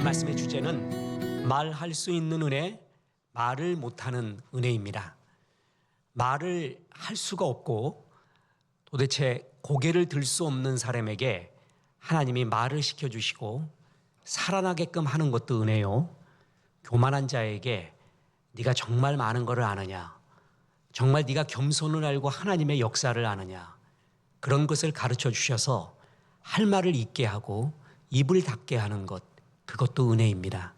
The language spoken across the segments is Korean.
말씀의 주제는 말할 수 있는 은혜, 말을 못하는 은혜입니다. 말을 할 수가 없고 도대체 고개를 들 수 없는 사람에게 하나님이 말을 시켜주시고 살아나게끔 하는 것도 은혜요. 교만한 자에게 네가 정말 많은 것을 아느냐, 정말 네가 겸손을 알고 하나님의 역사를 아느냐, 그런 것을 가르쳐 주셔서 할 말을 잊게 하고 입을 닫게 하는 것, 그것도 은혜입니다.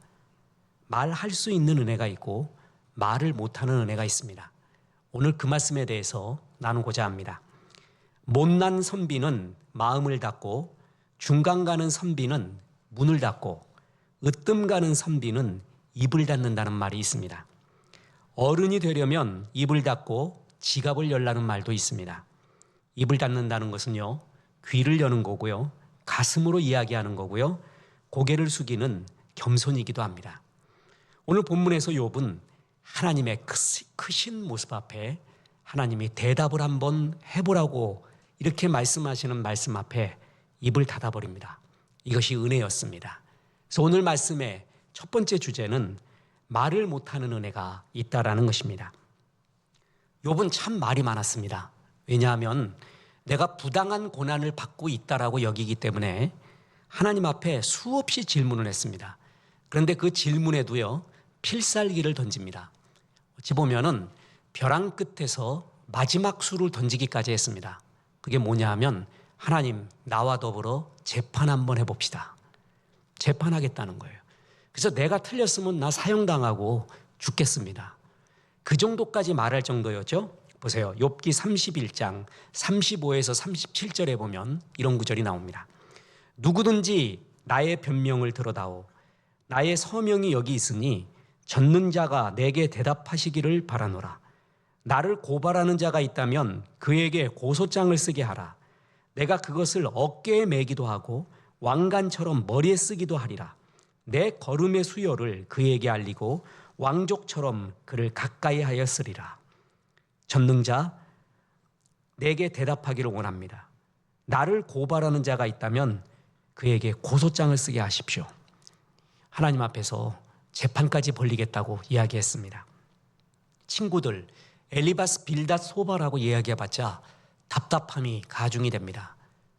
말할 수 있는 은혜가 있고 말을 못하는 은혜가 있습니다. 오늘 그 말씀에 대해서 나누고자 합니다. 못난 선비는 마음을 닫고, 중간 가는 선비는 문을 닫고, 으뜸 가는 선비는 입을 닫는다는 말이 있습니다. 어른이 되려면 입을 닫고 지갑을 열라는 말도 있습니다. 입을 닫는다는 것은요, 귀를 여는 거고요, 가슴으로 이야기하는 거고요, 고개를 숙이는 겸손이기도 합니다. 오늘 본문에서 욥은 하나님의 크신 모습 앞에 하나님이 대답을 한번 해보라고 이렇게 말씀하시는 말씀 앞에 입을 닫아버립니다. 이것이 은혜였습니다. 그래서 오늘 말씀의 첫 번째 주제는 말을 못하는 은혜가 있다라는 것입니다. 욥은 참 말이 많았습니다. 왜냐하면 내가 부당한 고난을 받고 있다라고 여기기 때문에 하나님 앞에 수없이 질문을 했습니다. 그런데 그 질문에도요, 필살기를 던집니다. 어찌 보면은 벼랑 끝에서 마지막 수를 던지기까지 했습니다. 그게 뭐냐 하면 하나님, 나와 더불어 재판 한번 해봅시다. 재판하겠다는 거예요. 그래서 내가 틀렸으면 나 사형당하고 죽겠습니다. 그 정도까지 말할 정도였죠. 보세요. 욥기 31장 35에서 37절에 보면 이런 구절이 나옵니다. 누구든지 나의 변명을 들어다오. 나의 서명이 여기 있으니 젖는 자가 내게 대답하시기를 바라노라. 나를 고발하는 자가 있다면 그에게 고소장을 쓰게 하라. 내가 그것을 어깨에 매기도 하고 왕관처럼 머리에 쓰기도 하리라. 내 걸음의 수요를 그에게 알리고 왕족처럼 그를 가까이 하였으리라. 전능자, 내게 대답하기를 원합니다. 나를 고발하는 자가 있다면 그에게 고소장을 쓰게 하십시오. 하나님 앞에서 재판까지 벌리겠다고 이야기했습니다. 친구들, 엘리바스 빌닷 소바라고 이야기해봤자 답답함이 가중이 됩니다.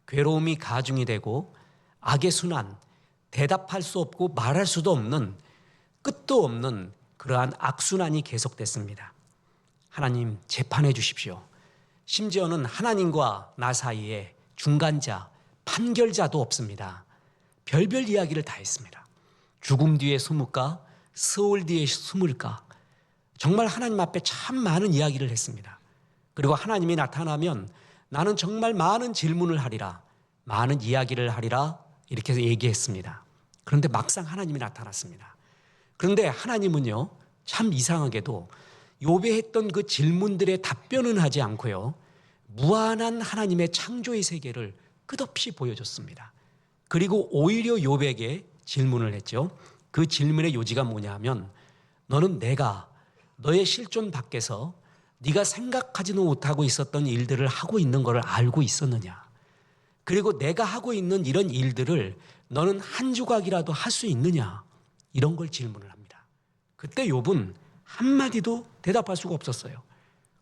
괴로움이 가중이 되고 악의 순환, 대답할 수 없고 말할 수도 없는, 끝도 없는 그러한 악순환이 계속됐습니다. 하나님, 재판해 주십시오. 심지어는 하나님과 나 사이에 중간자, 판결자도 없습니다. 별별 이야기를 다 했습니다. 죽음 뒤에 숨을까? 스올 뒤에 숨을까? 정말 하나님 앞에 참 많은 이야기를 했습니다. 그리고 하나님이 나타나면 나는 정말 많은 질문을 하리라, 많은 이야기를 하리라, 이렇게 얘기했습니다. 그런데 막상 하나님이 나타났습니다. 그런데 하나님은요, 참 이상하게도 욥이 했던 그 질문들의 답변은 하지 않고요, 무한한 하나님의 창조의 세계를 끝없이 보여줬습니다. 그리고 오히려 욥에게 질문을 했죠. 그 질문의 요지가 뭐냐 하면, 너는 내가 너의 실존 밖에서 네가 생각하지도 못하고 있었던 일들을 하고 있는 것을 알고 있었느냐? 그리고 내가 하고 있는 이런 일들을 너는 한 조각이라도 할 수 있느냐? 이런 걸 질문을 합니다. 그때 욥은 한마디도 대답할 수가 없었어요.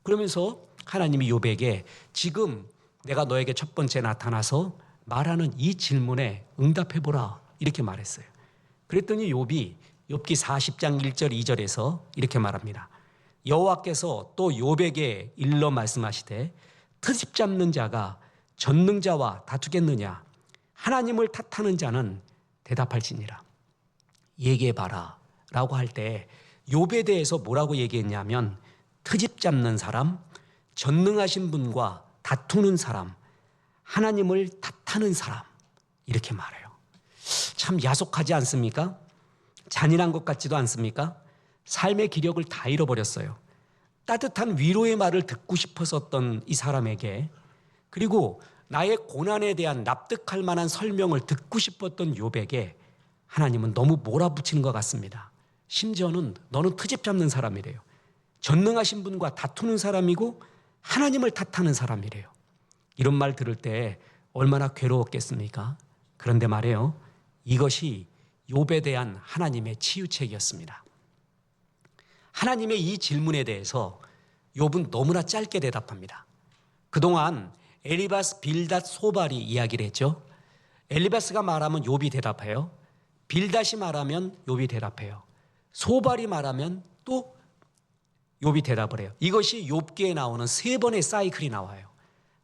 그러면서 하나님이 욥에게 지금 내가 너에게 첫 번째 나타나서 말하는 이 질문에 응답해보라, 이렇게 말했어요. 그랬더니 욥이 욥기 40장 1절 2절에서 이렇게 말합니다. 여호와께서 또 욥에게 일러 말씀하시되 트집 잡는 자가 전능자와 다투겠느냐? 하나님을 탓하는 자는 대답할지니라. 얘기해봐라 라고 할 때 욥에 대해서 뭐라고 얘기했냐면, 트집 잡는 사람, 전능하신 분과 다투는 사람, 하나님을 탓하는 사람, 이렇게 말해요. 참 야속하지 않습니까? 잔인한 것 같지도 않습니까? 삶의 기력을 다 잃어버렸어요. 따뜻한 위로의 말을 듣고 싶었었던 이 사람에게, 그리고 나의 고난에 대한 납득할 만한 설명을 듣고 싶었던 욥에게 하나님은 너무 몰아붙이는 것 같습니다. 심지어는 너는 트집 잡는 사람이래요. 전능하신 분과 다투는 사람이고 하나님을 탓하는 사람이래요. 이런 말 들을 때 얼마나 괴로웠겠습니까? 그런데 말이에요, 이것이 욥에 대한 하나님의 치유책이었습니다. 하나님의 이 질문에 대해서 욥은 너무나 짧게 대답합니다. 그동안 엘리바스, 빌닷, 소발이 이야기를 했죠. 엘리바스가 말하면 욥이 대답해요. 빌닷이 말하면 욥이 대답해요. 소발이 말하면 또 욥이 대답을 해요. 이것이 욥기에 나오는 3번의 사이클이 나와요.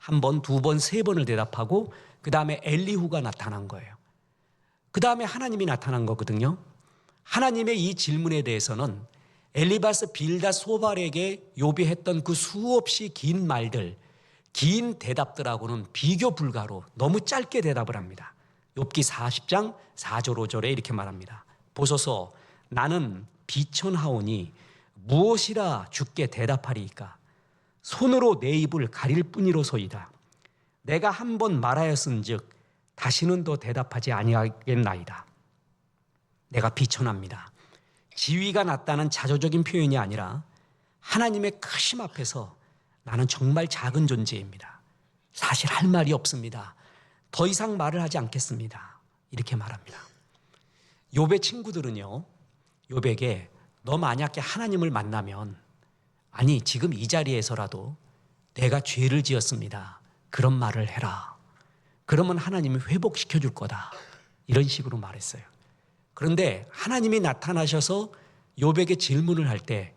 1번, 2번, 3번을 대답하고 그 다음에 엘리후가 나타난 거예요. 그 다음에 하나님이 나타난 거거든요. 하나님의 이 질문에 대해서는 엘리바스, 빌닷, 소발에게 욥이 했던 그 수없이 긴 말들, 긴 대답들하고는 비교 불가로 너무 짧게 대답을 합니다. 욥기 40장 4절 5절에 이렇게 말합니다. 보소서, 나는 비천하오니 무엇이라 주께 대답하리이까? 손으로 내 입을 가릴 뿐이로소이다. 내가 한 번 말하였은즉 다시는 더 대답하지 아니하겠나이다. 내가 비천합니다. 지위가 낮다는 자조적인 표현이 아니라 하나님의 크심 앞에서 나는 정말 작은 존재입니다. 사실 할 말이 없습니다. 더 이상 말을 하지 않겠습니다. 이렇게 말합니다. 욥의 친구들은요, 욥에게 너 만약에 하나님을 만나면, 아니 지금 이 자리에서라도 내가 죄를 지었습니다, 그런 말을 해라. 그러면 하나님이 회복시켜 줄 거다. 이런 식으로 말했어요. 그런데 하나님이 나타나셔서 욥에게 질문을 할 때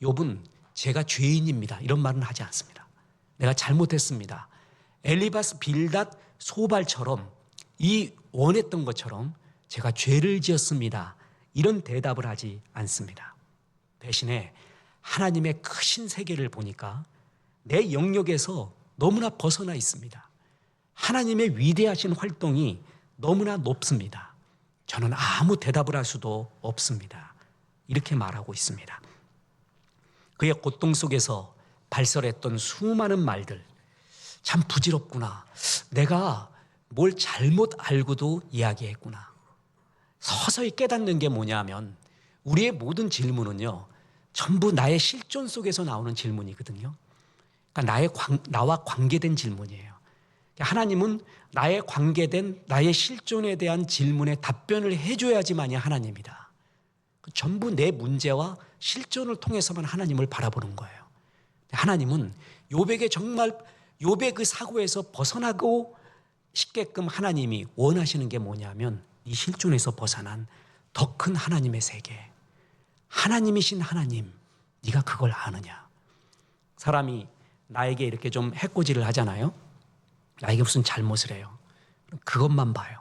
욥은 제가 죄인입니다, 이런 말은 하지 않습니다. 내가 잘못했습니다. 엘리바스, 빌닷, 소발처럼 이 원했던 것처럼 제가 죄를 지었습니다, 이런 대답을 하지 않습니다. 대신에 하나님의 크신 세계를 보니까 내 영역에서 너무나 벗어나 있습니다. 하나님의 위대하신 활동이 너무나 높습니다. 저는 아무 대답을 할 수도 없습니다. 이렇게 말하고 있습니다. 그의 고통 속에서 발설했던 수많은 말들, 참 부질없구나. 내가 뭘 잘못 알고도 이야기했구나. 서서히 깨닫는 게 뭐냐면 우리의 모든 질문은요, 전부 나의 실존 속에서 나오는 질문이거든요. 그러니까 나와 관계된 질문이에요. 하나님은 나의 관계된 나의 실존에 대한 질문에 답변을 해줘야지만이 하나님이다. 전부 내 문제와 실존을 통해서만 하나님을 바라보는 거예요. 하나님은 욥에게 정말 욥의 그 사고에서 벗어나고 싶게끔 하나님이 원하시는 게 뭐냐면 이 실존에서 벗어난 더 큰 하나님의 세계, 하나님이신 하나님, 네가 그걸 아느냐? 사람이 나에게 이렇게 좀 해코지를 하잖아요. 나에게 무슨 잘못을 해요. 그것만 봐요.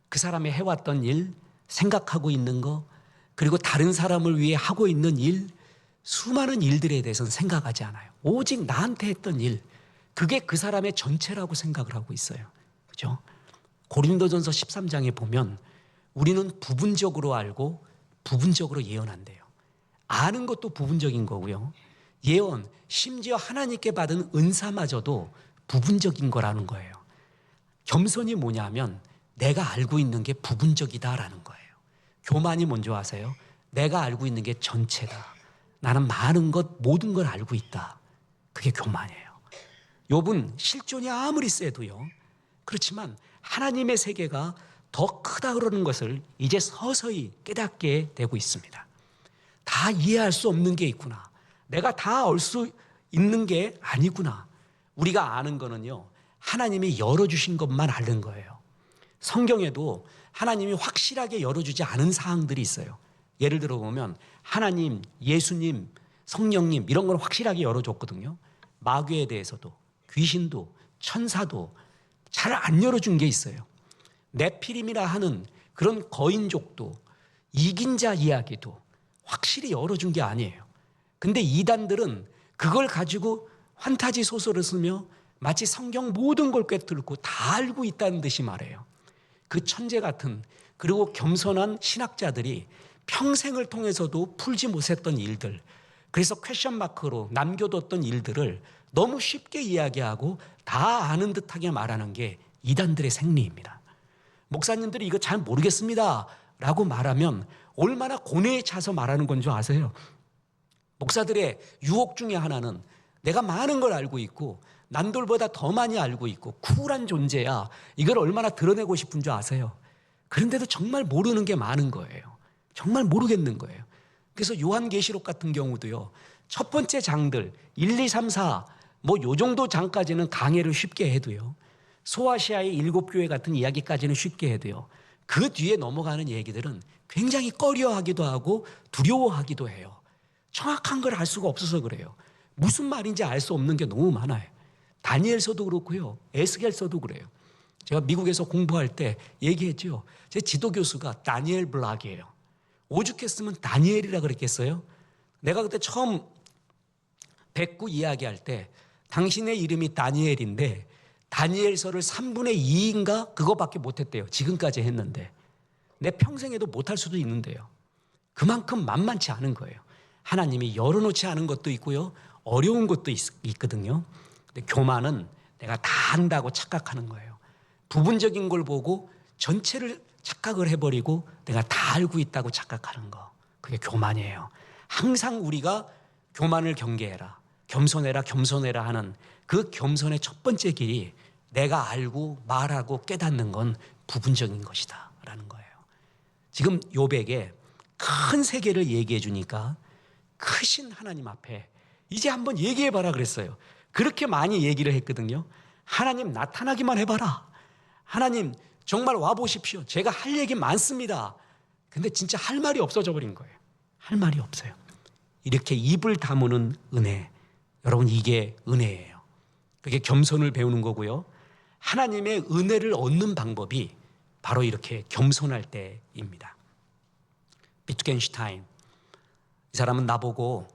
그 사람이 해왔던 일, 생각하고 있는 거, 그리고 다른 사람을 위해 하고 있는 일, 수많은 일들에 대해서는 생각하지 않아요. 오직 나한테 했던 일, 그게 그 사람의 전체라고 생각을 하고 있어요. 그죠? 고린도전서 13장에 보면 우리는 부분적으로 알고 부분적으로 예언한대요. 아는 것도 부분적인 거고요. 예언, 심지어 하나님께 받은 은사마저도 부분적인 거라는 거예요. 겸손이 뭐냐면 내가 알고 있는 게 부분적이다라는 거예요. 교만이 뭔지 아세요? 내가 알고 있는 게 전체다. 나는 많은 것, 모든 걸 알고 있다. 그게 교만이에요. 욥은 실존이 아무리 세도요, 그렇지만 하나님의 세계가 더 크다 그러는 것을 이제 서서히 깨닫게 되고 있습니다. 다 이해할 수 없는 게 있구나. 내가 다 알 수 있는 게 아니구나. 우리가 아는 거는요, 하나님이 열어주신 것만 아는 거예요. 성경에도 하나님이 확실하게 열어주지 않은 사항들이 있어요. 예를 들어 보면 하나님, 예수님, 성령님 이런 걸 확실하게 열어줬거든요. 마귀에 대해서도, 귀신도, 천사도 잘 안 열어준 게 있어요. 네피림이라 하는 그런 거인족도, 이긴 자 이야기도 확실히 열어준 게 아니에요. 근데 이단들은 그걸 가지고 환타지 소설을 쓰며 마치 성경 모든 걸 꿰뚫고 다 알고 있다는 듯이 말해요. 그 천재 같은, 그리고 겸손한 신학자들이 평생을 통해서도 풀지 못했던 일들, 그래서 퀘션 마크로 남겨뒀던 일들을 너무 쉽게 이야기하고 다 아는 듯하게 말하는 게 이단들의 생리입니다. 목사님들이 이거 잘 모르겠습니다 라고 말하면 얼마나 고뇌에 차서 말하는 건 줄 아세요? 목사들의 유혹 중에 하나는 내가 많은 걸 알고 있고 남들보다 더 많이 알고 있고 쿨한 존재야, 이걸 얼마나 드러내고 싶은 줄 아세요? 그런데도 정말 모르는 게 많은 거예요. 정말 모르겠는 거예요. 그래서 요한계시록 같은 경우도요. 첫 번째 장들 1, 2, 3, 4 뭐 요 정도 장까지는 강해를 쉽게 해도요. 소아시아의 7교회 같은 이야기까지는 쉽게 해도요. 그 뒤에 넘어가는 얘기들은 굉장히 꺼려하기도 하고 두려워하기도 해요. 정확한 걸 알 수가 없어서 그래요. 무슨 말인지 알 수 없는 게 너무 많아요. 다니엘서도 그렇고요. 에스겔서도 그래요. 제가 미국에서 공부할 때 얘기했죠. 제 지도 교수가 다니엘 블락이에요. 오죽했으면 다니엘이라 그랬겠어요? 내가 그때 처음 뵙고 이야기할 때 당신의 이름이 다니엘인데 다니엘서를 3분의 2인가 그거밖에 못했대요. 지금까지 했는데. 내 평생에도 못할 수도 있는데요. 그만큼 만만치 않은 거예요. 하나님이 열어놓지 않은 것도 있고요. 어려운 것도 있거든요. 근데 교만은 내가 다 안다고 착각하는 거예요. 부분적인 걸 보고 전체를 착각을 해버리고 내가 다 알고 있다고 착각하는 거. 그게 교만이에요. 항상 우리가 교만을 경계해라. 겸손해라 겸손해라 하는 그 겸손의 첫 번째 길이 내가 알고 말하고 깨닫는 건 부분적인 것이다 라는 거예요. 지금 욥에게 큰 세계를 얘기해 주니까 크신 하나님 앞에 이제 한번 얘기해 봐라 그랬어요. 그렇게 많이 얘기를 했거든요. 하나님 나타나기만 해봐라. 하나님 정말 와보십시오. 제가 할 얘기 많습니다. 근데 진짜 할 말이 없어져 버린 거예요. 할 말이 없어요. 이렇게 입을 다무는 은혜. 여러분 이게 은혜예요. 그게 겸손을 배우는 거고요. 하나님의 은혜를 얻는 방법이 바로 이렇게 겸손할 때입니다. 비트겐슈타인 이 사람은 나보고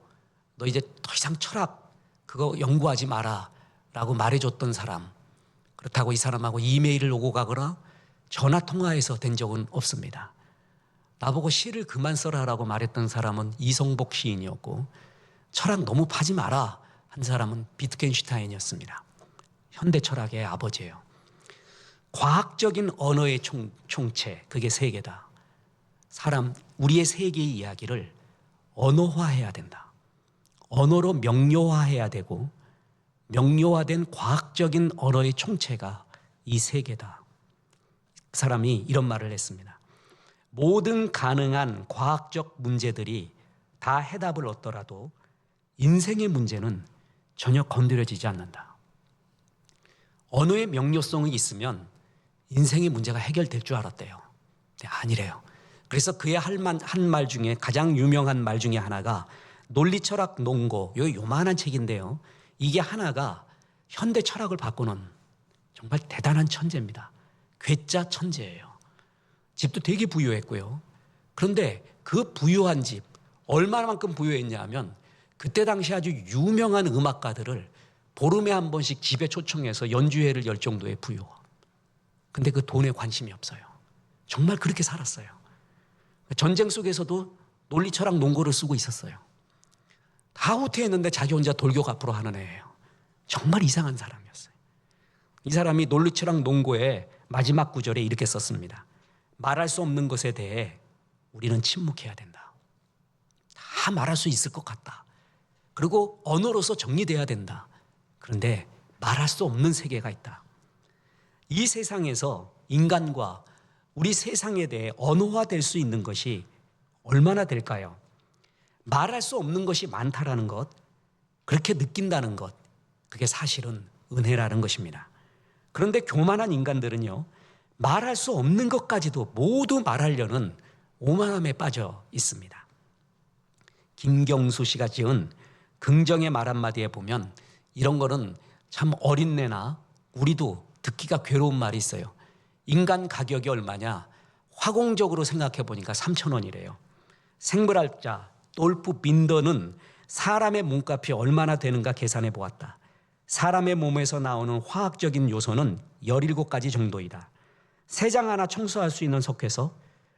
너 이제 더 이상 철학 그거 연구하지 마라 라고 말해줬던 사람. 그렇다고 이 사람하고 이메일을 오고 가거나 전화통화해서 된 적은 없습니다. 나보고 시를 그만 써라라고 말했던 사람은 이성복 시인이었고 철학 너무 파지 마라 한 사람은 비트겐슈타인이었습니다. 현대 철학의 아버지예요. 과학적인 언어의 총체, 그게 세계다. 사람, 우리의 세계의 이야기를 언어화해야 된다. 언어로 명료화해야 되고 명료화된 과학적인 언어의 총체가 이 세계다. 그 사람이 이런 말을 했습니다. 모든 가능한 과학적 문제들이 다 해답을 얻더라도 인생의 문제는 전혀 건드려지지 않는다. 언어의 명료성이 있으면 인생의 문제가 해결될 줄 알았대요. 근데 아니래요. 그래서 그의 한 말 중에 가장 유명한 말 중에 하나가 논리철학 논고, 요만한 책인데요. 이게 하나가 현대 철학을 바꾸는 정말 대단한 천재입니다. 괴짜 천재예요. 집도 되게 부유했고요. 그런데 그 부유한 집, 얼마만큼 부유했냐 하면 그때 당시 아주 유명한 음악가들을 보름에 한 번씩 집에 초청해서 연주회를 열 정도의 부유. 근데 그 돈에 관심이 없어요. 정말 그렇게 살았어요. 전쟁 속에서도 논리철학 논고를 쓰고 있었어요. 다 후퇴했는데 자기 혼자 돌격 앞으로 하는 애예요. 정말 이상한 사람이었어요. 이 사람이 논리철학 논고의 마지막 구절에 이렇게 썼습니다. 말할 수 없는 것에 대해 우리는 침묵해야 된다. 다 말할 수 있을 것 같다. 그리고 언어로서 정리돼야 된다. 그런데 말할 수 없는 세계가 있다. 이 세상에서 인간과 우리 세상에 대해 언어화될 수 있는 것이 얼마나 될까요? 말할 수 없는 것이 많다라는 것, 그렇게 느낀다는 것, 그게 사실은 은혜라는 것입니다. 그런데 교만한 인간들은요, 말할 수 없는 것까지도 모두 말하려는 오만함에 빠져 있습니다. 김경수 씨가 지은 긍정의 말 한마디에 보면 이런 거는 참 어린애나 우리도 듣기가 괴로운 말이 있어요. 인간 가격이 얼마냐? 화공적으로 생각해 보니까 3,000원이래요. 생물학자 돌프 빈더는 사람의 몸값이 얼마나 되는가 계산해 보았다. 사람의 몸에서 나오는 화학적인 요소는 17가지 정도이다. 세장 하나 청소할 수 있는 석회서,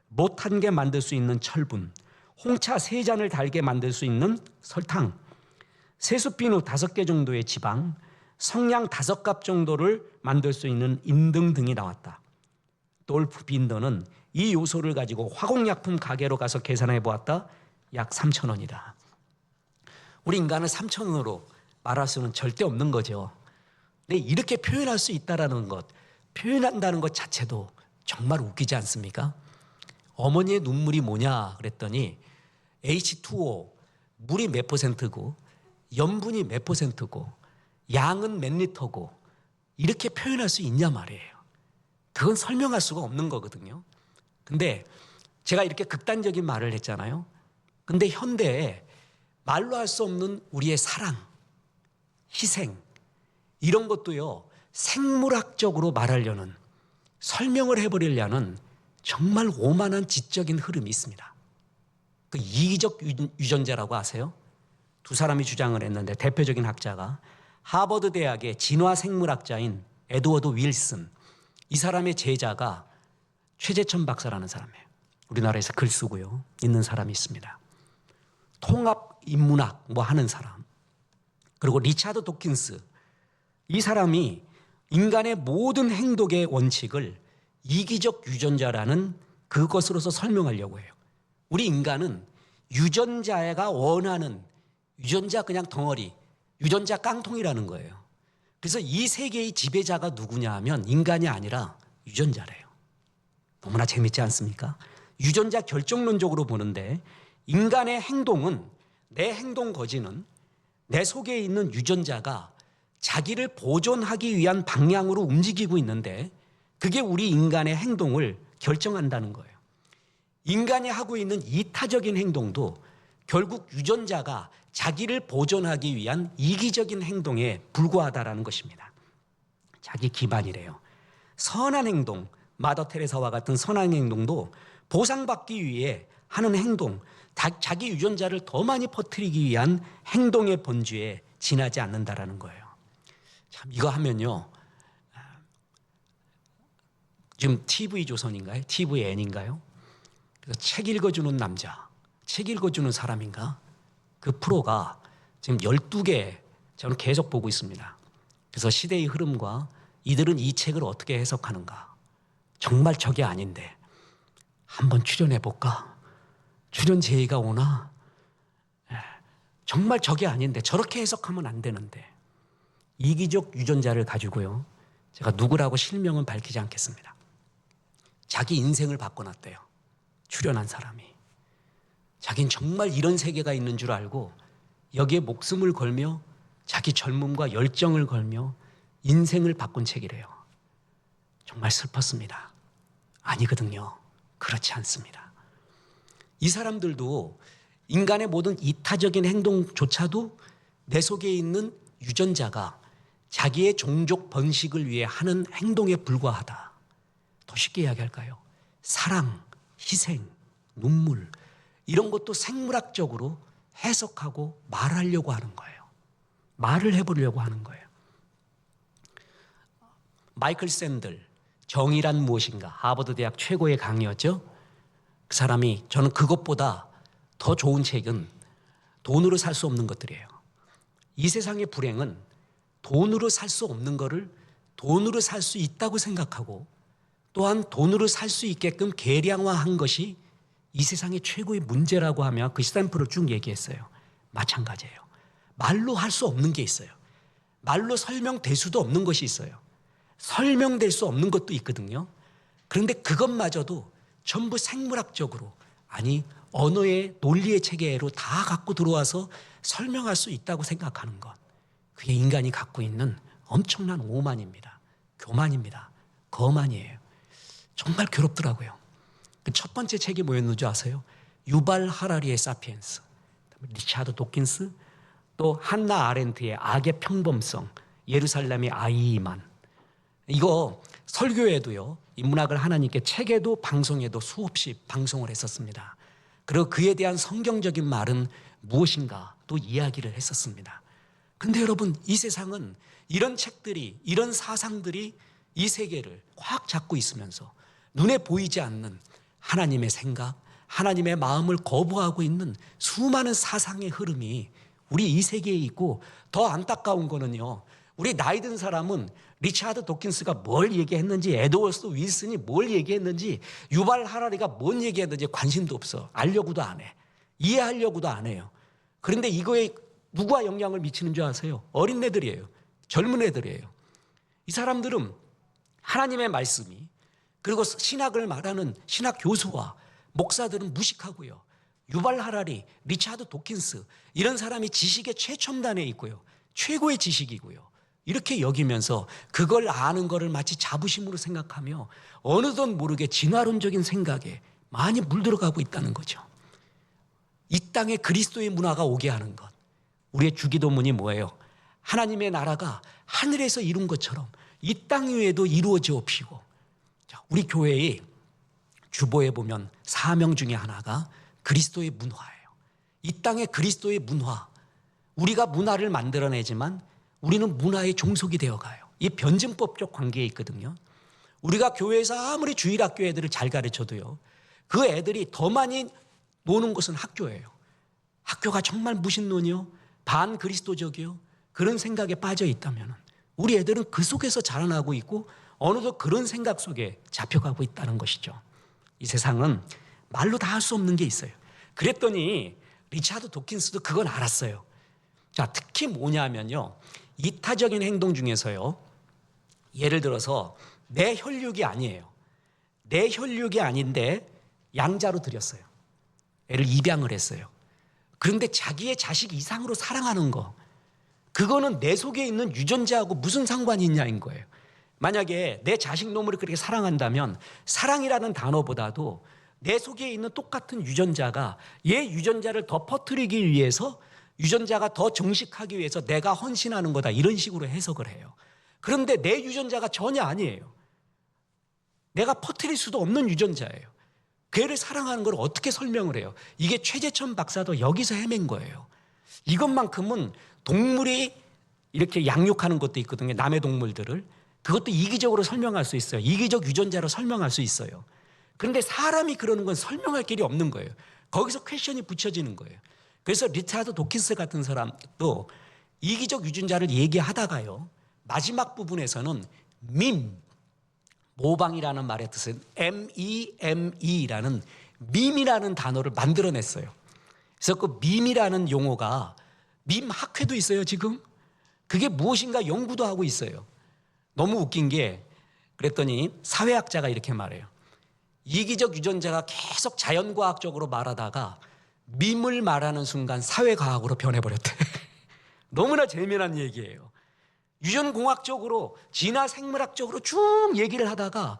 못 한 개 만들 수 있는 철분, 홍차 3잔을 달게 만들 수 있는 설탕, 세숫비누 5개 정도의 지방, 성냥 5갑 정도를 만들 수 있는 인등 등이 나왔다. 돌프 빈더는 이 요소를 가지고 화공약품 가게로 가서 계산해 보았다. 약 3,000원이다. 우리 인간은 3,000원으로 말할 수는 절대 없는 거죠. 근데 이렇게 표현할 수 있다는 것, 표현한다는 것 자체도 정말 웃기지 않습니까? 어머니의 눈물이 뭐냐 그랬더니 H2O, 물이 몇 퍼센트고 염분이 몇 퍼센트고 양은 몇 리터고 이렇게 표현할 수 있냐 말이에요. 그건 설명할 수가 없는 거거든요. 근데 제가 이렇게 극단적인 말을 했잖아요. 근데 현대에 말로 할 수 없는 우리의 사랑, 희생 이런 것도요, 생물학적으로 말하려는, 설명을 해버리려는 정말 오만한 지적인 흐름이 있습니다. 그 이기적 유전자라고 아세요? 두 사람이 주장을 했는데 대표적인 학자가 하버드 대학의 진화생물학자인 에드워드 윌슨, 이 사람의 제자가 최재천 박사라는 사람이에요. 우리나라에서 글 쓰고요 있는 사람이 있습니다. 통합인문학 뭐 하는 사람, 그리고 리차드 도킨스, 이 사람이 인간의 모든 행동의 원칙을 이기적 유전자라는 그것으로서 설명하려고 해요. 우리 인간은 유전자가 원하는, 유전자 그냥 덩어리, 유전자 깡통이라는 거예요. 그래서 이 세계의 지배자가 누구냐 하면 인간이 아니라 유전자래요. 너무나 재밌지 않습니까? 유전자 결정론적으로 보는데 인간의 행동은, 내 행동 거지는 내 속에 있는 유전자가 자기를 보존하기 위한 방향으로 움직이고 있는데 그게 우리 인간의 행동을 결정한다는 거예요. 인간이 하고 있는 이타적인 행동도 결국 유전자가 자기를 보존하기 위한 이기적인 행동에 불과하다는 것입니다. 자기 기반이래요. 선한 행동, 마더 테레사와 같은 선한 행동도 보상받기 위해 하는 행동, 자기 유전자를 더 많이 퍼뜨리기 위한 행동의 본주에 지나지 않는다라는 거예요. 참 이거 하면요, 지금 TV조선인가요? TVN인가요? 책 읽어주는 남자, 책 읽어주는 사람인가? 그 프로가 지금 12개 저는 계속 보고 있습니다. 그래서 시대의 흐름과 이들은 이 책을 어떻게 해석하는가. 정말 저게 아닌데 한번 출연해볼까? 출연 제의가 오나? 정말 저게 아닌데 저렇게 해석하면 안 되는데. 이기적 유전자를 가지고요, 제가 누구라고 실명은 밝히지 않겠습니다. 자기 인생을 바꿔놨대요. 출연한 사람이. 자긴 정말 이런 세계가 있는 줄 알고 여기에 목숨을 걸며 자기 젊음과 열정을 걸며 인생을 바꾼 책이래요. 정말 슬펐습니다. 아니거든요. 그렇지 않습니다. 이 사람들도 인간의 모든 이타적인 행동조차도 내 속에 있는 유전자가 자기의 종족 번식을 위해 하는 행동에 불과하다. 더 쉽게 이야기할까요? 사랑, 희생, 눈물 이런 것도 생물학적으로 해석하고 말하려고 하는 거예요. 말을 해보려고 하는 거예요. 마이클 샌들, 정의란 무엇인가, 하버드 대학 최고의 강의였죠. 그 사람이, 저는 그것보다 더 좋은 책은 돈으로 살 수 없는 것들이에요. 이 세상의 불행은 돈으로 살 수 없는 거를 돈으로 살 수 있다고 생각하고 또한 돈으로 살 수 있게끔 계량화한 것이 이 세상의 최고의 문제라고 하며 그 스탬프를 쭉 얘기했어요. 마찬가지예요. 말로 할 수 없는 게 있어요. 말로 설명될 수도 없는 것이 있어요. 설명될 수 없는 것도 있거든요. 그런데 그것마저도 전부 생물학적으로, 아니 언어의 논리의 체계로 다 갖고 들어와서 설명할 수 있다고 생각하는 것, 그게 인간이 갖고 있는 엄청난 오만입니다. 교만입니다. 거만이에요. 정말 괴롭더라고요. 그 첫 번째 책이 뭐였는지 아세요? 유발 하라리의 사피엔스, 리차드 도킨스, 또 한나 아렌트의 악의 평범성, 예루살렘의 아이이만. 이거 설교에도요, 인문학을 하나님께 책에도 방송에도 수없이 방송을 했었습니다. 그리고 그에 대한 성경적인 말은 무엇인가 또 이야기를 했었습니다. 근데 여러분, 이 세상은 이런 책들이, 이런 사상들이 이 세계를 확 잡고 있으면서 눈에 보이지 않는 하나님의 생각, 하나님의 마음을 거부하고 있는 수많은 사상의 흐름이 우리 이 세계에 있고, 더 안타까운 거는요, 우리 나이 든 사람은 리차드 도킨스가 뭘 얘기했는지, 에드워드 윌슨이 뭘 얘기했는지, 유발 하라리가 뭔 얘기했는지 관심도 없어. 알려고도 안 해. 이해하려고도 안 해요. 그런데 이거에 누가 영향을 미치는 줄 아세요? 어린 애들이에요. 젊은 애들이에요. 이 사람들은 하나님의 말씀이 그리고 신학을 말하는 신학 교수와 목사들은 무식하고요. 유발 하라리, 리차드 도킨스 이런 사람이 지식의 최첨단에 있고요. 최고의 지식이고요. 이렇게 여기면서 그걸 아는 것을 마치 자부심으로 생각하며 어느덧 모르게 진화론적인 생각에 많이 물들어가고 있다는 거죠. 이 땅에 그리스도의 문화가 오게 하는 것. 우리의 주기도문이 뭐예요? 하나님의 나라가 하늘에서 이룬 것처럼 이 땅 위에도 이루어져 옵시고. 우리 교회의 주보에 보면 사명 중에 하나가 그리스도의 문화예요. 이 땅의 그리스도의 문화. 우리가 문화를 만들어내지만 우리는 문화의 종속이 되어가요. 이 변증법적 관계에 있거든요. 우리가 교회에서 아무리 주일학교 애들을 잘 가르쳐도요, 그 애들이 더 많이 노는 것은 학교예요. 학교가 정말 무신론이요, 반그리스도적이요, 그런 생각에 빠져 있다면 우리 애들은 그 속에서 자라나고 있고 어느덧 그런 생각 속에 잡혀가고 있다는 것이죠. 이 세상은 말로 다 할 수 없는 게 있어요. 그랬더니 리차드 도킨스도 그건 알았어요. 자, 특히 뭐냐면요, 이타적인 행동 중에서요, 예를 들어서 내 혈육이 아니에요. 내 혈육이 아닌데 양자로 드렸어요. 애를 입양을 했어요. 그런데 자기의 자식 이상으로 사랑하는 거, 그거는 내 속에 있는 유전자하고 무슨 상관이 있냐인 거예요. 만약에 내 자식 놈을 그렇게 사랑한다면 사랑이라는 단어보다도 내 속에 있는 똑같은 유전자가 얘 유전자를 더 퍼뜨리기 위해서, 유전자가 더 정식하기 위해서 내가 헌신하는 거다, 이런 식으로 해석을 해요. 그런데 내 유전자가 전혀 아니에요. 내가 퍼뜨릴 수도 없는 유전자예요. 걔를 사랑하는 걸 어떻게 설명을 해요? 이게 최재천 박사도 여기서 헤맨 거예요. 이것만큼은 동물이 이렇게 양육하는 것도 있거든요. 남의 동물들을. 그것도 이기적으로 설명할 수 있어요. 이기적 유전자로 설명할 수 있어요. 그런데 사람이 그러는 건 설명할 길이 없는 거예요. 거기서 퀘션이 붙여지는 거예요. 그래서 리차드 도킨스 같은 사람도 이기적 유전자를 얘기하다가요, 마지막 부분에서는 모방이라는 말의 뜻은 MEME라는 밈이라는 단어를 만들어냈어요. 그래서 그 밈이라는 용어가 밈 학회도 있어요, 지금. 그게 무엇인가 연구도 하고 있어요. 너무 웃긴 게, 그랬더니 사회학자가 이렇게 말해요. 이기적 유전자가 계속 자연과학적으로 말하다가 밈을 말하는 순간 사회과학으로 변해버렸대. 너무나 재미난 얘기예요. 유전공학적으로, 진화생물학적으로 쭉 얘기를 하다가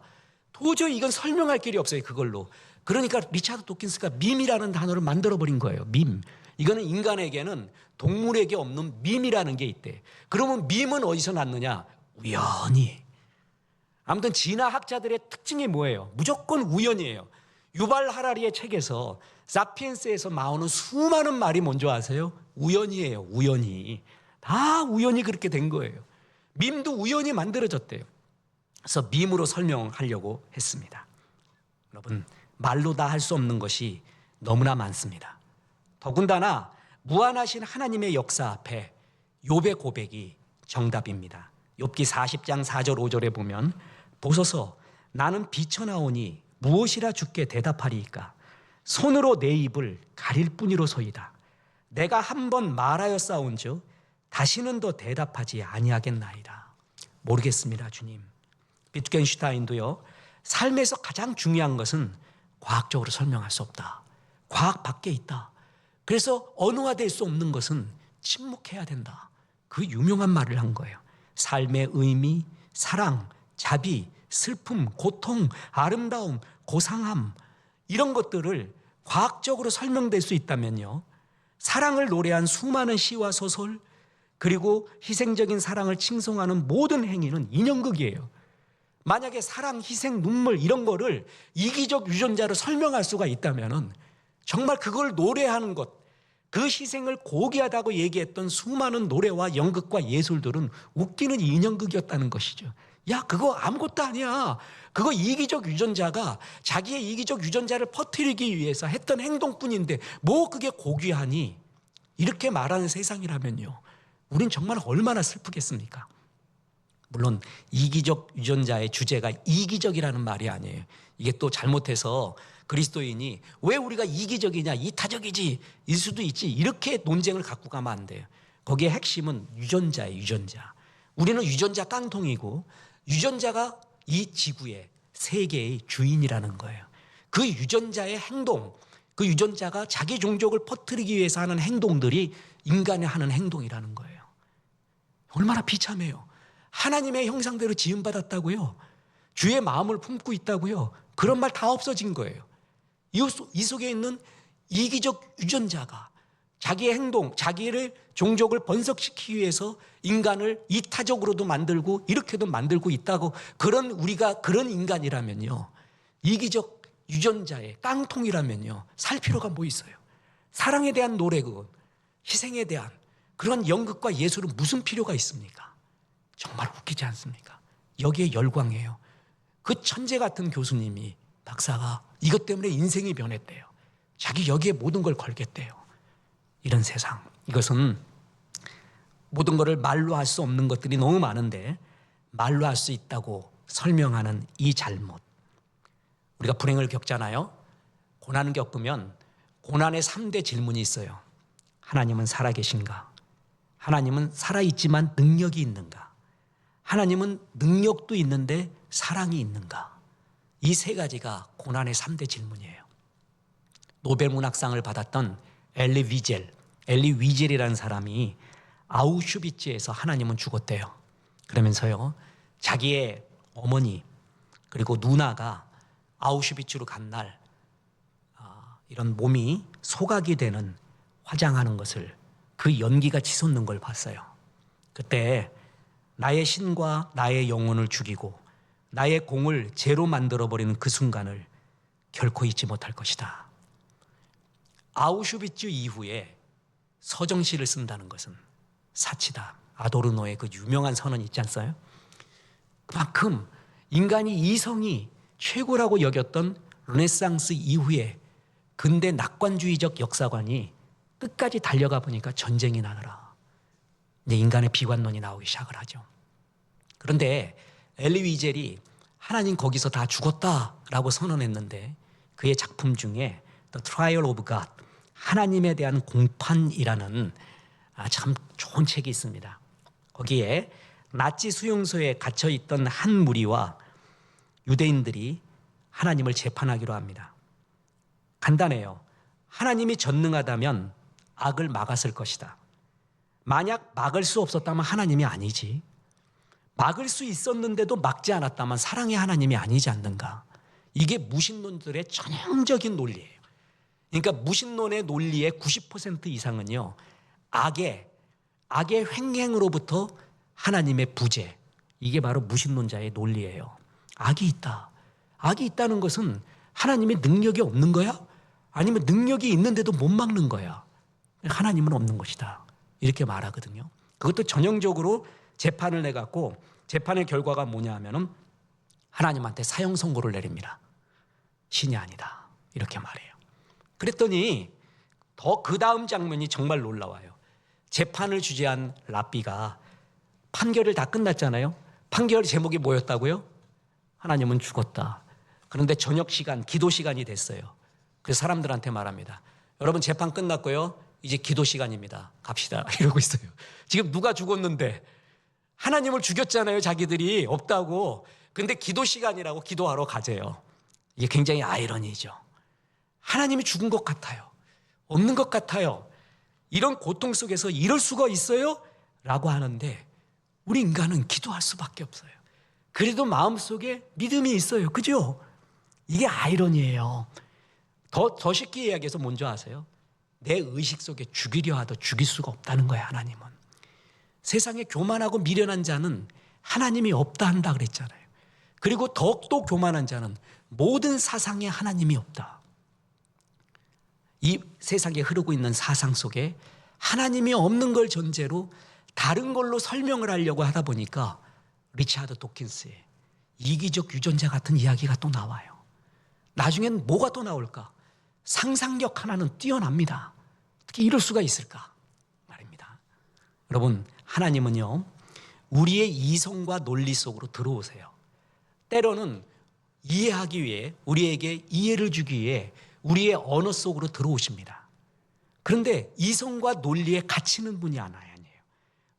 도저히 이건 설명할 길이 없어요, 그걸로. 그러니까 리차드 도킨스가 밈이라는 단어를 만들어버린 거예요. 밈. 이거는 인간에게는 동물에게 없는 밈이라는 게 있대. 그러면 밈은 어디서 났느냐? 우연히. 아무튼 진화학자들의 특징이 뭐예요? 무조건 우연이에요. 유발 하라리의 책에서, 사피엔스에서 나오는 수많은 말이 뭔지 아세요? 우연이에요. 우연히. 다 우연히 그렇게 된 거예요. 밈도 우연히 만들어졌대요. 그래서 밈으로 설명하려고 했습니다. 여러분, 말로 다 할 수 없는 것이 너무나 많습니다. 더군다나 무한하신 하나님의 역사 앞에 욥의 고백이 정답입니다. 욥기 40장 4절 5절에 보면, 보소서 나는 비쳐나오니 무엇이라 주께 대답하리이까? 손으로 내 입을 가릴 뿐이로소이다. 내가 한 번 말하였사온즉 다시는 더 대답하지 아니하겠나이다. 모르겠습니다, 주님. 비트겐슈타인도요, 삶에서 가장 중요한 것은 과학적으로 설명할 수 없다. 과학 밖에 있다. 그래서 언어화될 수 없는 것은 침묵해야 된다. 그 유명한 말을 한 거예요. 삶의 의미, 사랑, 자비, 슬픔, 고통, 아름다움, 고상함, 이런 것들을 과학적으로 설명될 수 있다면요, 사랑을 노래한 수많은 시와 소설, 그리고 희생적인 사랑을 칭송하는 모든 행위는 인형극이에요. 만약에 사랑, 희생, 눈물 이런 거를 이기적 유전자로 설명할 수가 있다면 정말 그걸 노래하는 것, 그 희생을 고귀하다고 얘기했던 수많은 노래와 연극과 예술들은 웃기는 인형극이었다는 것이죠. 야, 그거 아무것도 아니야. 그거 이기적 유전자가 자기의 이기적 유전자를 퍼뜨리기 위해서 했던 행동뿐인데 뭐 그게 고귀하니? 이렇게 말하는 세상이라면요, 우린 정말 얼마나 슬프겠습니까? 물론 이기적 유전자의 주제가 이기적이라는 말이 아니에요. 이게 또 잘못해서 그리스도인이 왜 우리가 이기적이냐, 이타적이지, 일 수도 있지, 이렇게 논쟁을 갖고 가면 안 돼요. 거기에 핵심은 유전자예요. 유전자. 우리는 유전자 깡통이고, 유전자가 이 지구에 세계의 주인이라는 거예요. 그 유전자의 행동, 그 유전자가 자기 종족을 퍼뜨리기 위해서 하는 행동들이 인간이 하는 행동이라는 거예요. 얼마나 비참해요. 하나님의 형상대로 지음받았다고요. 주의 마음을 품고 있다고요. 그런 말 다 없어진 거예요. 이 속에 있는 이기적 유전자가 자기의 행동, 자기를 종족을 번성시키기 위해서 인간을 이타적으로도 만들고 이렇게도 만들고 있다고, 그런 우리가 그런 인간이라면요, 이기적 유전자의 깡통이라면요, 살 필요가 뭐 있어요? 사랑에 대한 노래, 그건 희생에 대한 그런 연극과 예술은 무슨 필요가 있습니까? 정말 웃기지 않습니까? 여기에 열광해요. 그 천재 같은 교수님이, 박사가 이것 때문에 인생이 변했대요. 자기 여기에 모든 걸 걸겠대요. 이런 세상, 이것은 모든 것을 말로 할 수 없는 것들이 너무 많은데 말로 할 수 있다고 설명하는 이 잘못. 우리가 불행을 겪잖아요. 고난을 겪으면 고난의 3대 질문이 있어요. 하나님은 살아계신가? 하나님은 살아있지만 능력이 있는가? 하나님은 능력도 있는데 사랑이 있는가? 이 세 가지가 고난의 3대 질문이에요. 노벨 문학상을 받았던 엘리 위젤이라는 사람이 아우슈비츠에서 하나님은 죽었대요. 그러면서요, 자기의 어머니 그리고 누나가 아우슈비츠로 간 날 이런 몸이 소각이 되는 화장하는 것을, 그 연기가 치솟는 걸 봤어요. 그때 나의 신과 나의 영혼을 죽이고 나의 공을 죄로 만들어버리는 그 순간을 결코 잊지 못할 것이다. 아우슈비츠 이후에 서정시를 쓴다는 것은 사치다. 아도르노의 그 유명한 선언 있지 않어요? 그만큼 인간이 이성이 최고라고 여겼던 르네상스 이후에 근대 낙관주의적 역사관이 끝까지 달려가 보니까 전쟁이 나더라. 이제 인간의 비관론이 나오기 시작을 하죠. 그런데 엘리 위젤이 하나님 거기서 다 죽었다라고 선언했는데 그의 작품 중에 The Trial of God, 하나님에 대한 공판이라는 참 좋은 책이 있습니다. 거기에 나치 수용소에 갇혀있던 한 무리와 유대인들이 하나님을 재판하기로 합니다. 간단해요. 하나님이 전능하다면 악을 막았을 것이다. 만약 막을 수 없었다면 하나님이 아니지. 막을 수 있었는데도 막지 않았다면 사랑의 하나님이 아니지 않는가. 이게 무신론들의 전형적인 논리예요. 그러니까 무신론의 논리의 90% 이상은요, 악의 횡행으로부터 하나님의 부재, 이게 바로 무신론자의 논리예요. 악이 있다. 악이 있다는 것은 하나님의 능력이 없는 거야? 아니면 능력이 있는데도 못 막는 거야? 하나님은 없는 것이다. 이렇게 말하거든요. 그것도 전형적으로 재판을 내갖고 재판의 결과가 뭐냐 하면은 하나님한테 사형 선고를 내립니다. 신이 아니다. 이렇게 말해요. 그랬더니 더 그 다음 장면이 정말 놀라워요. 재판을 주재한 랍비가 판결을 다 끝났잖아요. 판결 제목이 뭐였다고요? 하나님은 죽었다. 그런데 저녁 시간, 기도 시간이 됐어요. 그래서 사람들한테 말합니다. 여러분 재판 끝났고요. 이제 기도 시간입니다. 갑시다. 이러고 있어요. 지금 누가 죽었는데 하나님을 죽였잖아요. 자기들이 없다고. 근데 기도 시간이라고 기도하러 가재요. 이게 굉장히 아이러니죠. 하나님이 죽은 것 같아요. 없는 것 같아요. 이런 고통 속에서 이럴 수가 있어요? 라고 하는데 우리 인간은 기도할 수밖에 없어요. 그래도 마음속에 믿음이 있어요. 그죠? 이게 아이러니예요. 더 쉽게 이야기해서 뭔지 아세요? 내 의식 속에 죽이려 하도 죽일 수가 없다는 거예요. 하나님은. 세상에 교만하고 미련한 자는 하나님이 없다 한다 그랬잖아요. 그리고 더욱더 교만한 자는 모든 사상에 하나님이 없다. 이 세상에 흐르고 있는 사상 속에 하나님이 없는 걸 전제로 다른 걸로 설명을 하려고 하다 보니까 리차드 도킨스의 이기적 유전자 같은 이야기가 또 나와요. 나중엔 뭐가 또 나올까? 상상력 하나는 뛰어납니다. 어떻게 이럴 수가 있을까? 말입니다. 여러분, 하나님은요, 우리의 이성과 논리 속으로 들어오세요. 때로는 이해하기 위해, 우리에게 이해를 주기 위해 우리의 언어 속으로 들어오십니다. 그런데 이성과 논리에 갇히는 분이 아니에요.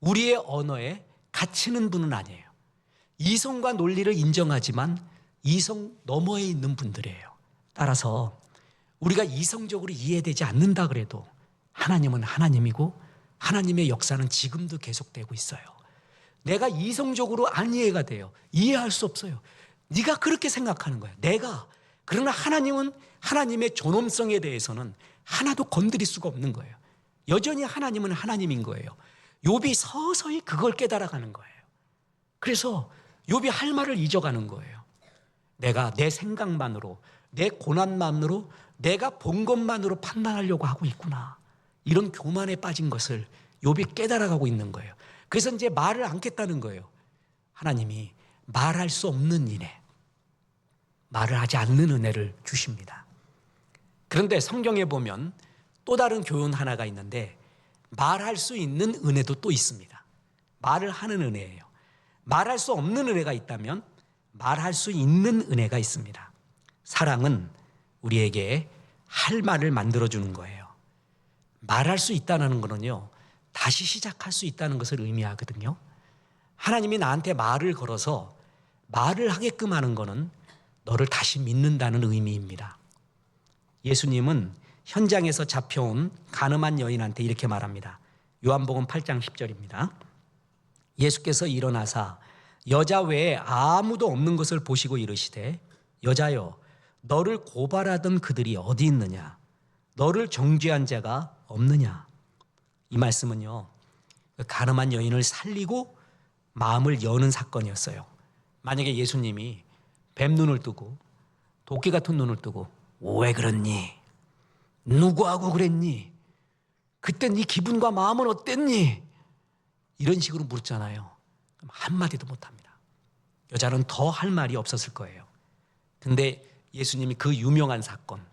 우리의 언어에 갇히는 분은 아니에요. 이성과 논리를 인정하지만 이성 너머에 있는 분들이에요. 따라서 우리가 이성적으로 이해되지 않는다 그래도 하나님은 하나님이고 하나님의 역사는 지금도 계속되고 있어요. 내가 이성적으로 안 이해가 돼요. 이해할 수 없어요. 네가 그렇게 생각하는 거야. 내가. 그러나 하나님은 하나님의 존엄성에 대해서는 하나도 건드릴 수가 없는 거예요. 여전히 하나님은 하나님인 거예요. 욥이 서서히 그걸 깨달아가는 거예요. 그래서 욥이 할 말을 잊어가는 거예요. 내가 내 생각만으로, 내 고난만으로, 내가 본 것만으로 판단하려고 하고 있구나. 이런 교만에 빠진 것을 욥이 깨달아가고 있는 거예요. 그래서 이제 말을 않겠다는 거예요. 하나님이 말할 수 없는 은혜, 말을 하지 않는 은혜를 주십니다. 그런데 성경에 보면 또 다른 교훈 하나가 있는데 말할 수 있는 은혜도 또 있습니다. 말을 하는 은혜예요. 말할 수 없는 은혜가 있다면 말할 수 있는 은혜가 있습니다. 사랑은 우리에게 할 말을 만들어주는 거예요. 말할 수 있다는 거는요, 다시 시작할 수 있다는 것을 의미하거든요. 하나님이 나한테 말을 걸어서 말을 하게끔 하는 거는 너를 다시 믿는다는 의미입니다. 예수님은 현장에서 잡혀온 가늠한 여인한테 이렇게 말합니다. 요한복음 8장 10절입니다. 예수께서 일어나사 여자 외에 아무도 없는 것을 보시고 이르시되 여자여 너를 고발하던 그들이 어디 있느냐? 너를 정죄한 자가 없느냐? 이 말씀은요, 가늠한 여인을 살리고 마음을 여는 사건이었어요. 만약에 예수님이 뱀 눈을 뜨고 도끼 같은 눈을 뜨고 왜 그랬니? 누구하고 그랬니? 그때 네 기분과 마음은 어땠니? 이런 식으로 물었잖아요. 그럼 한마디도 못합니다. 여자는 더 할 말이 없었을 거예요. 근데 예수님이 그 유명한 사건,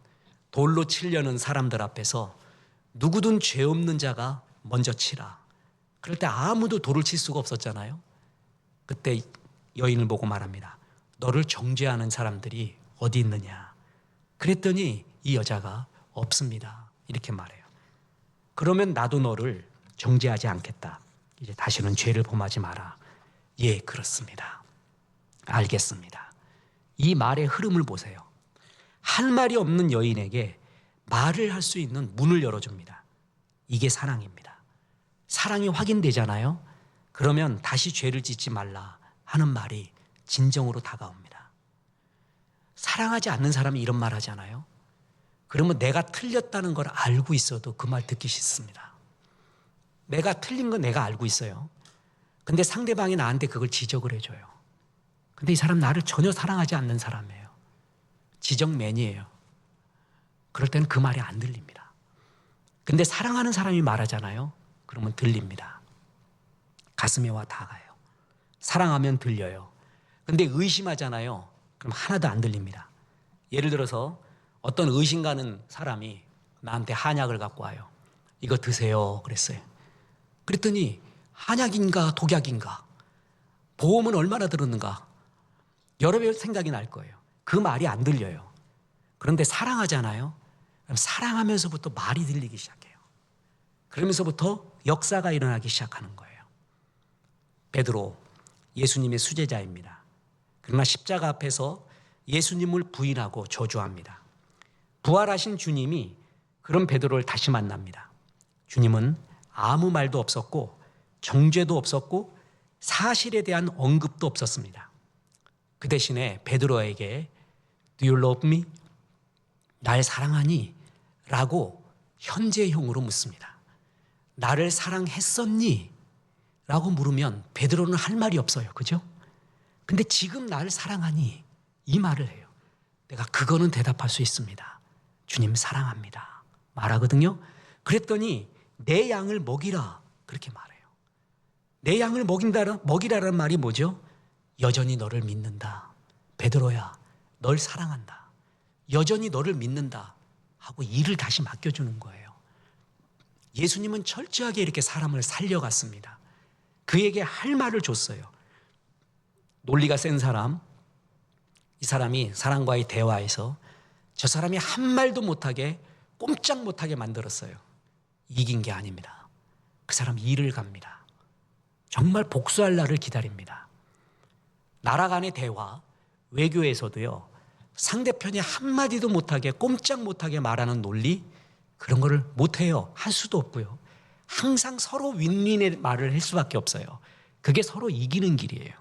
돌로 치려는 사람들 앞에서 누구든 죄 없는 자가 먼저 치라. 그럴 때 아무도 돌을 칠 수가 없었잖아요. 그때 여인을 보고 말합니다. 너를 정죄하는 사람들이 어디 있느냐? 그랬더니 이 여자가 없습니다. 이렇게 말해요. 그러면 나도 너를 정죄하지 않겠다. 이제 다시는 죄를 범하지 마라. 예, 그렇습니다. 알겠습니다. 이 말의 흐름을 보세요. 할 말이 없는 여인에게 말을 할 수 있는 문을 열어줍니다. 이게 사랑입니다. 사랑이 확인되잖아요. 그러면 다시 죄를 짓지 말라 하는 말이 진정으로 다가옵니다. 사랑하지 않는 사람이 이런 말 하잖아요. 그러면 내가 틀렸다는 걸 알고 있어도 그 말 듣기 싫습니다. 내가 틀린 건 내가 알고 있어요. 근데 상대방이 나한테 그걸 지적을 해줘요. 근데 이 사람 나를 전혀 사랑하지 않는 사람이에요. 지적맨이에요. 그럴 때는 그 말이 안 들립니다. 근데 사랑하는 사람이 말하잖아요. 그러면 들립니다. 가슴에 와 닿아요. 사랑하면 들려요. 근데 의심하잖아요. 그럼 하나도 안 들립니다. 예를 들어서 어떤 의심 가는 사람이 나한테 한약을 갖고 와요. 이거 드세요 그랬어요. 그랬더니 한약인가 독약인가, 보험은 얼마나 들었는가, 여러 배 생각이 날 거예요. 그 말이 안 들려요. 그런데 사랑하잖아요. 그럼 사랑하면서부터 말이 들리기 시작해요. 그러면서부터 역사가 일어나기 시작하는 거예요. 베드로, 예수님의 수제자입니다. 그러나 십자가 앞에서 예수님을 부인하고 저주합니다. 부활하신 주님이 그런 베드로를 다시 만납니다. 주님은 아무 말도 없었고 정죄도 없었고 사실에 대한 언급도 없었습니다. 그 대신에 베드로에게 Do you love me? 날 사랑하니? 라고 현재형으로 묻습니다. 나를 사랑했었니? 라고 물으면 베드로는 할 말이 없어요. 그죠? 근데 지금 나를 사랑하니? 이 말을 해요. 내가 그거는 대답할 수 있습니다. 주님 사랑합니다. 말하거든요. 그랬더니 내 양을 먹이라. 그렇게 말해요. 내 양을 먹이라는 말이 뭐죠? 여전히 너를 믿는다. 베드로야, 널 사랑한다. 여전히 너를 믿는다. 하고 일을 다시 맡겨주는 거예요. 예수님은 철저하게 이렇게 사람을 살려갔습니다. 그에게 할 말을 줬어요. 논리가 센 사람, 이 사람이 사람과의 대화에서 저 사람이 한 말도 못하게 꼼짝 못하게 만들었어요. 이긴 게 아닙니다. 그 사람 일을 갑니다. 정말 복수할 날을 기다립니다. 나라 간의 대화, 외교에서도요, 상대편이 한마디도 못하게 꼼짝 못하게 말하는 논리, 그런 거를 못해요. 할 수도 없고요. 항상 서로 윈윈의 말을 할 수밖에 없어요. 그게 서로 이기는 길이에요.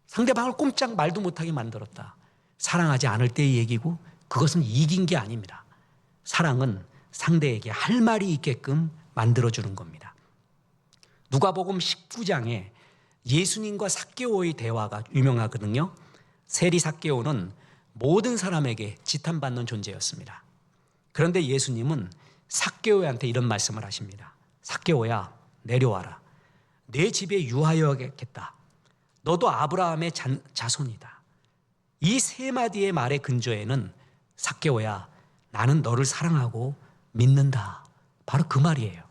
상대방을 꼼짝 말도 못하게 만들었다. 사랑하지 않을 때의 얘기고, 그것은 이긴 게 아닙니다. 사랑은 상대에게 할 말이 있게끔 만들어주는 겁니다. 누가복음 19장에 예수님과 삭개오의 대화가 유명하거든요. 세리 삭개오는 모든 사람에게 지탄받는 존재였습니다. 그런데 예수님은 삭개오한테 이런 말씀을 하십니다. 삭개오야, 내려와라. 내 집에 유하여야겠다. 너도 아브라함의 자손이다. 이 세 마디의 말의 근저에는 삭개오야, 나는 너를 사랑하고 믿는다. 바로 그 말이에요.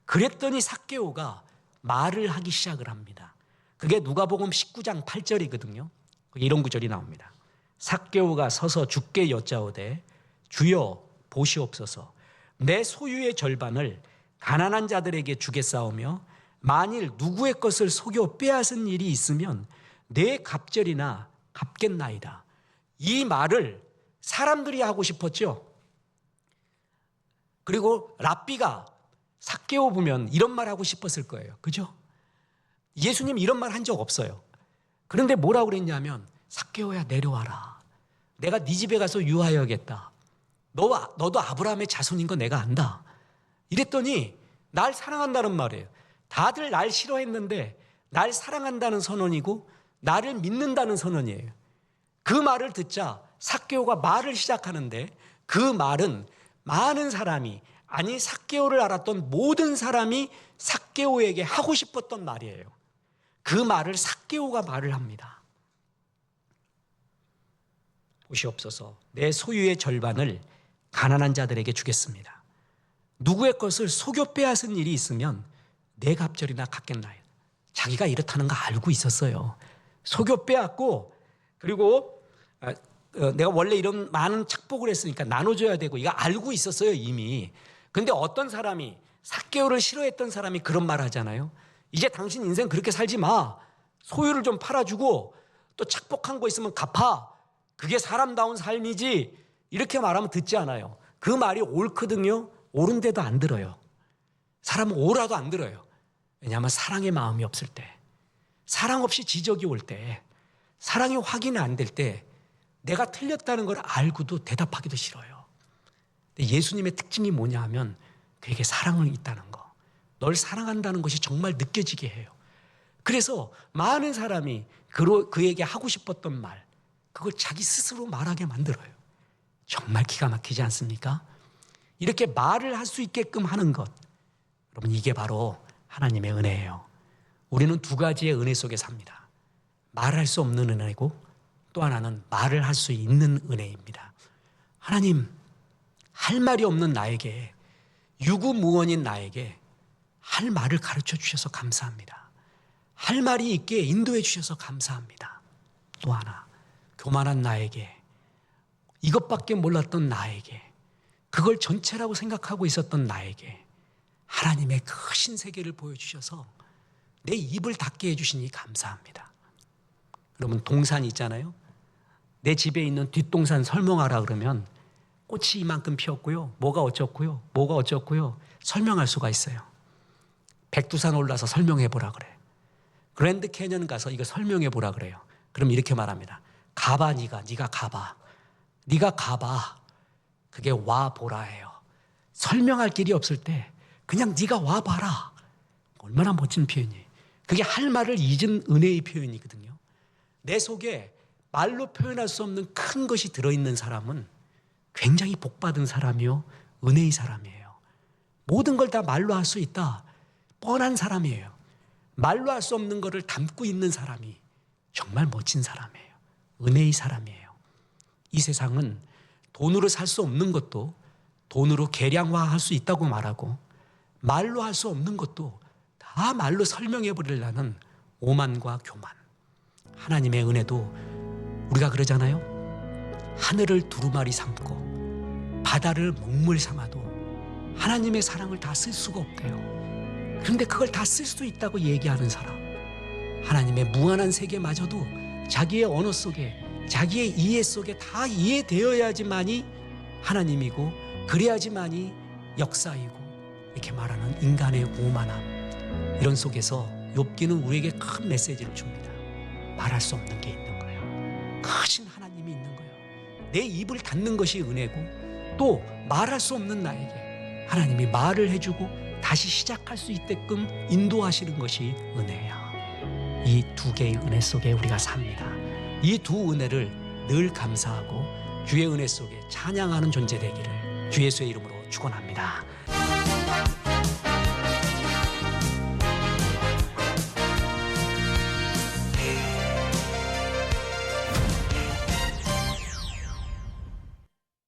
그랬더니 삭개오가 말을 하기 시작을 합니다. 그게 누가복음 19장 8절이거든요. 이런 구절이 나옵니다. 삭개오가 서서 주께 여짜오되 주여 보시옵소서, 내 소유의 절반을 가난한 자들에게 주겠사오며 만일 누구의 것을 속여 빼앗은 일이 있으면 내 갑절이나 갚겠나이다. 이 말을 사람들이 하고 싶었죠. 그리고 랍비가 삭개오 보면 이런 말 하고 싶었을 거예요. 그죠? 예수님 이런 말 한 적 없어요. 그런데 뭐라고 그랬냐면, 삭개오야, 내려와라. 내가 네 집에 가서 유하여야겠다. 너도 아브라함의 자손인 거 내가 안다. 이랬더니 날 사랑한다는 말이에요. 다들 날 싫어했는데 날 사랑한다는 선언이고 나를 믿는다는 선언이에요. 그 말을 듣자 삭개오가 말을 시작하는데, 그 말은 많은 사람이, 아니 삭개오를 알았던 모든 사람이 삭개오에게 하고 싶었던 말이에요. 그 말을 삭개오가 말을 합니다. 보시옵소서, 내 소유의 절반을 가난한 자들에게 주겠습니다. 누구의 것을 속여 빼앗은 일이 있으면 내 갑절이나 갚겠나요? 자기가 이렇다는 거 알고 있었어요. 속여 빼앗고, 그리고 내가 원래 이런 많은 착복을 했으니까 나눠줘야 되고, 이거 알고 있었어요 이미. 근데 어떤 사람이, 삭개오를 싫어했던 사람이 그런 말 하잖아요. 이제 당신 인생 그렇게 살지 마. 소유를 좀 팔아주고 또 착복한 거 있으면 갚아. 그게 사람다운 삶이지. 이렇게 말하면 듣지 않아요. 그 말이 옳거든요. 옳은데도 안 들어요. 사람은 옳아도 안 들어요. 왜냐하면 사랑의 마음이 없을 때, 사랑 없이 지적이 올 때, 사랑이 확인이 안 될 때 내가 틀렸다는 걸 알고도 대답하기도 싫어요. 근데 예수님의 특징이 뭐냐 하면 그에게 사랑이 있다는 거, 널 사랑한다는 것이 정말 느껴지게 해요. 그래서 많은 사람이 그에게 하고 싶었던 말, 그걸 자기 스스로 말하게 만들어요. 정말 기가 막히지 않습니까? 이렇게 말을 할 수 있게끔 하는 것, 여러분 이게 바로 하나님의 은혜예요. 우리는 두 가지의 은혜 속에 삽니다. 말할 수 없는 은혜고 또 하나는 말을 할 수 있는 은혜입니다. 하나님, 할 말이 없는 나에게, 유구무원인 나에게 할 말을 가르쳐 주셔서 감사합니다. 할 말이 있게 인도해 주셔서 감사합니다. 또 하나, 교만한 나에게, 이것밖에 몰랐던 나에게, 그걸 전체라고 생각하고 있었던 나에게 하나님의 크신 세계를 보여주셔서 내 입을 닫게 해주시니 감사합니다. 여러분, 동산 있잖아요. 내 집에 있는 뒷동산 설명하라 그러면 꽃이 이만큼 피었고요, 뭐가 어쩌고요, 뭐가 어쩌고요, 설명할 수가 있어요. 백두산 올라서 설명해 보라 그래. 그랜드 캐년 가서 이거 설명해 보라 그래요. 그럼 이렇게 말합니다. 가봐, 네가 가봐. 네가 가봐. 그게 와 보라예요. 설명할 길이 없을 때 그냥 네가 와 봐라. 얼마나 멋진 표현이에요. 그게 할 말을 잊은 은혜의 표현이거든요. 내 속에 말로 표현할 수 없는 큰 것이 들어있는 사람은 굉장히 복받은 사람이요, 은혜의 사람이에요. 모든 걸 다 말로 할 수 있다, 뻔한 사람이에요. 말로 할 수 없는 것을 담고 있는 사람이 정말 멋진 사람이에요. 은혜의 사람이에요. 이 세상은 돈으로 살 수 없는 것도 돈으로 계량화할 수 있다고 말하고, 말로 할 수 없는 것도 다 말로 설명해 버리려는 오만과 교만. 하나님의 은혜도 우리가 그러잖아요. 하늘을 두루마리 삼고 바다를 먹물 삼아도 하나님의 사랑을 다 쓸 수가 없대요. 그런데 그걸 다 쓸 수 있다고 얘기하는 사람, 하나님의 무한한 세계마저도 자기의 언어 속에, 자기의 이해 속에 다 이해되어야지만이 하나님이고, 그래야지만이 역사이고, 이렇게 말하는 인간의 오만함, 이런 속에서 욥기는 우리에게 큰 메시지를 줍니다. 말할 수 없는 게 있는 거예요. 크신 하나님이 있는 거예요. 내 입을 닫는 것이 은혜고, 또 말할 수 없는 나에게 하나님이 말을 해주고 다시 시작할 수 있게끔 인도하시는 것이 은혜야. 이 두 개의 은혜 속에 우리가 삽니다. 이 두 은혜를 늘 감사하고 주의 은혜 속에 찬양하는 존재 되기를 주 예수의 이름으로 축원합니다.